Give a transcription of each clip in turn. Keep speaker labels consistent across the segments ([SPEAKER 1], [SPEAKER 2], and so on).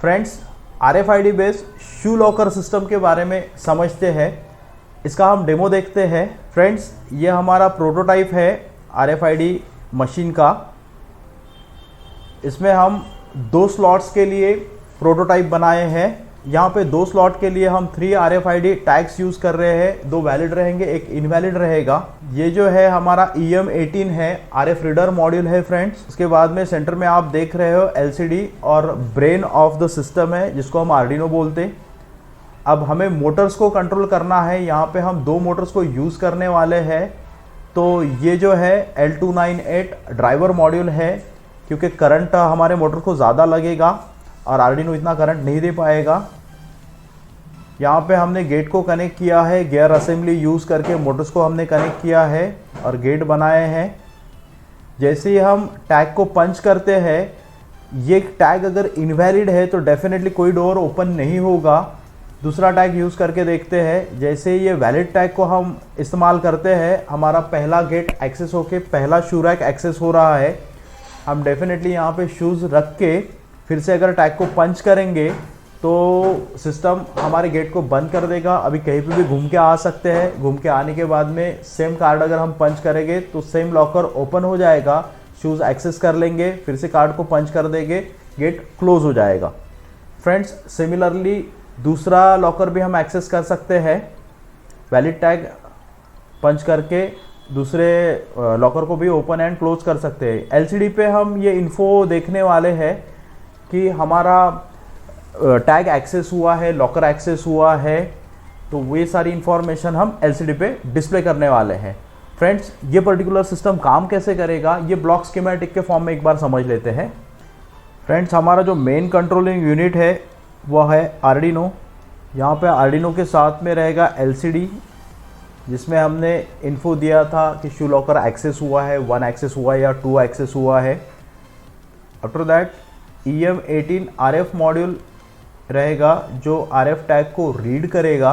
[SPEAKER 1] Friends, RFID based शू locker system के बारे में समझते हैं। इसका हम डेमो देखते हैं। फ्रेंड्स, ये हमारा प्रोटोटाइप है RFID मशीन का। इसमें हम 2 स्लॉट्स के लिए प्रोटोटाइप बनाए हैं। यहाँ पे 2 स्लॉट के लिए हम 3 RFID टैग्स यूज़ कर रहे हैं। 2 वैलिड रहेंगे, एक इनवैलिड रहेगा। ये जो है हमारा EM18 है, RF रीडर मॉड्यूल है फ्रेंड्स। उसके बाद में सेंटर में आप देख रहे हो LCD और ब्रेन ऑफ द सिस्टम है, जिसको हम आर्डिनो बोलते हैं। अब हमें मोटर्स को कंट्रोल करना है। यहाँ पे हम 2 मोटर्स को यूज़ करने वाले हैं। तो ये जो है L298 ड्राइवर मॉड्यूल है, क्योंकि करंट हमारे मोटर को ज़्यादा लगेगा और आर्डिनो इतना करंट नहीं दे पाएगा। यहाँ पे हमने गेट को कनेक्ट किया है, गियर असेंबली यूज़ करके मोटर्स को हमने कनेक्ट किया है और गेट बनाए हैं। जैसे ही हम टैग को पंच करते हैं, ये टैग अगर इनवैलिड है तो डेफिनेटली कोई डोर ओपन नहीं होगा। दूसरा टैग यूज़ करके देखते हैं। जैसे ये वैलिड टैग को हम इस्तेमाल करते हैं, हमारा पहला गेट एक्सेस होके पहला शू रैक एक्सेस हो रहा है। हम डेफिनेटली यहाँ पे शूज़ रख के फिर से अगर टैग को पंच करेंगे तो सिस्टम हमारे गेट को बंद कर देगा। अभी कहीं पे भी घूम के आ सकते हैं। घूम के आने के बाद में सेम कार्ड अगर हम पंच करेंगे तो सेम लॉकर ओपन हो जाएगा, शूज़ एक्सेस कर लेंगे, फिर से कार्ड को पंच कर देंगे, गेट क्लोज हो जाएगा। फ्रेंड्स, सिमिलरली दूसरा लॉकर भी हम एक्सेस कर सकते हैं। वैलिड टैग पंच करके दूसरे लॉकर को भी ओपन एंड क्लोज कर सकते हैं। LCD पे हम ये इन्फो देखने वाले हैं कि हमारा टैग एक्सेस हुआ है, लॉकर एक्सेस हुआ है, तो ये सारी इंफॉर्मेशन हम LCD पे डिस्प्ले करने वाले हैं। फ्रेंड्स, ये पर्टिकुलर सिस्टम काम कैसे करेगा, ये ब्लॉक स्कीमेटिक के फॉर्म में एक बार समझ लेते हैं। फ्रेंड्स, हमारा जो मेन कंट्रोलिंग यूनिट है वह है आर्डिनो। यहाँ पे आर्डिनो के साथ में रहेगा LCD, जिसमें हमने इन्फो दिया था कि शू लॉकर एक्सेस हुआ है, 1 एक्सेस हुआ है या 2 एक्सेस हुआ है। After that EM18 RF module रहेगा, जो RF टैग को रीड करेगा।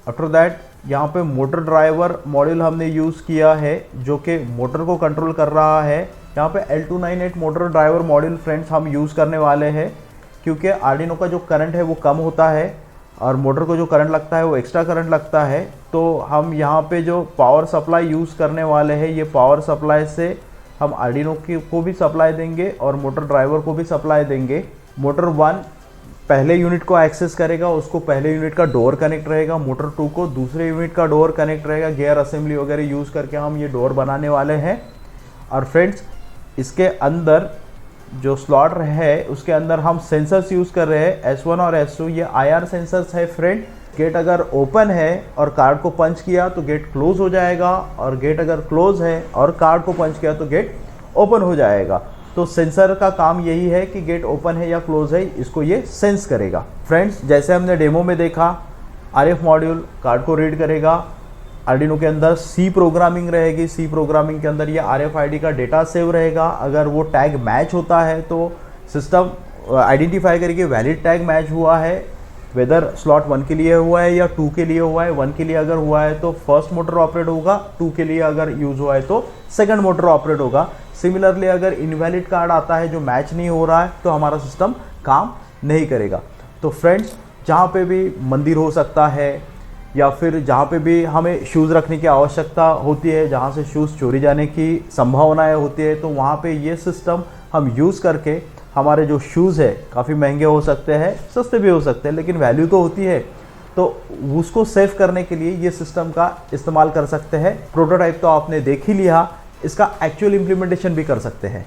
[SPEAKER 1] आफ्टर दैट यहाँ पे मोटर ड्राइवर मॉड्यूल हमने यूज़ किया है, जो कि मोटर को कंट्रोल कर रहा है। यहाँ पे L298 motor driver module friends हम यूज़ करने वाले हैं, क्योंकि आर्डिनो का जो करंट है वो कम होता है और मोटर को जो करंट लगता है वो एक्स्ट्रा करंट लगता है। तो हम यहाँ पे जो पावर सप्लाई यूज़ करने वाले हैं, ये पावर सप्लाई से हम आर्डिनो को भी सप्लाई देंगे और मोटर ड्राइवर को भी सप्लाई देंगे। मोटर 1 पहले यूनिट को एक्सेस करेगा, उसको पहले यूनिट का डोर कनेक्ट रहेगा। मोटर 2 को दूसरे यूनिट का डोर कनेक्ट रहेगा। गियर असेंबली वगैरह यूज़ करके हम ये डोर बनाने वाले हैं। और फ्रेंड्स, इसके अंदर जो स्लॉट है उसके अंदर हम सेंसर्स यूज़ कर रहे हैं, S1 और S2। ये IR सेंसर्स है फ्रेंड। गेट अगर ओपन है और कार्ड को पंच किया तो गेट क्लोज हो जाएगा, और गेट अगर क्लोज है और कार्ड को पंच किया तो गेट ओपन हो जाएगा। तो सेंसर का काम यही है कि गेट ओपन है या क्लोज है, इसको ये सेंस करेगा। फ्रेंड्स, जैसे हमने डेमो में देखा, RF मॉड्यूल कार्ड को रीड करेगा। आर्डिनो के अंदर C प्रोग्रामिंग रहेगी। C प्रोग्रामिंग के अंदर ये RFID का डेटा सेव रहेगा। अगर वो टैग मैच होता है तो सिस्टम आइडेंटिफाई करेगी वैलिड टैग मैच हुआ है, वेदर स्लॉट 1 के लिए हुआ है या 2 के लिए हुआ है। 1 के लिए अगर हुआ है तो फर्स्ट मोटर ऑपरेट होगा, 2 के लिए अगर यूज़ हुआ है तो सेकंड मोटर ऑपरेट होगा। सिमिलरली अगर इनवैलिड कार्ड आता है जो मैच नहीं हो रहा है तो हमारा सिस्टम काम नहीं करेगा। तो फ्रेंड्स, जहाँ पे भी मंदिर हो सकता है या फिर जहाँ पे भी हमें शूज़ रखने की आवश्यकता होती है, जहाँ से शूज़ चोरी जाने की संभावनाएं होती है, तो वहाँ पे ये सिस्टम हम यूज़ करके हमारे जो शूज़ है काफ़ी महंगे हो सकते हैं, सस्ते भी हो सकते हैं, लेकिन वैल्यू तो होती है, तो उसको सेव करने के लिए ये सिस्टम का इस्तेमाल कर सकते हैं। प्रोटोटाइप तो आपने देख ही लिया, इसका एक्चुअल इम्प्लीमेंटेशन भी कर सकते हैं।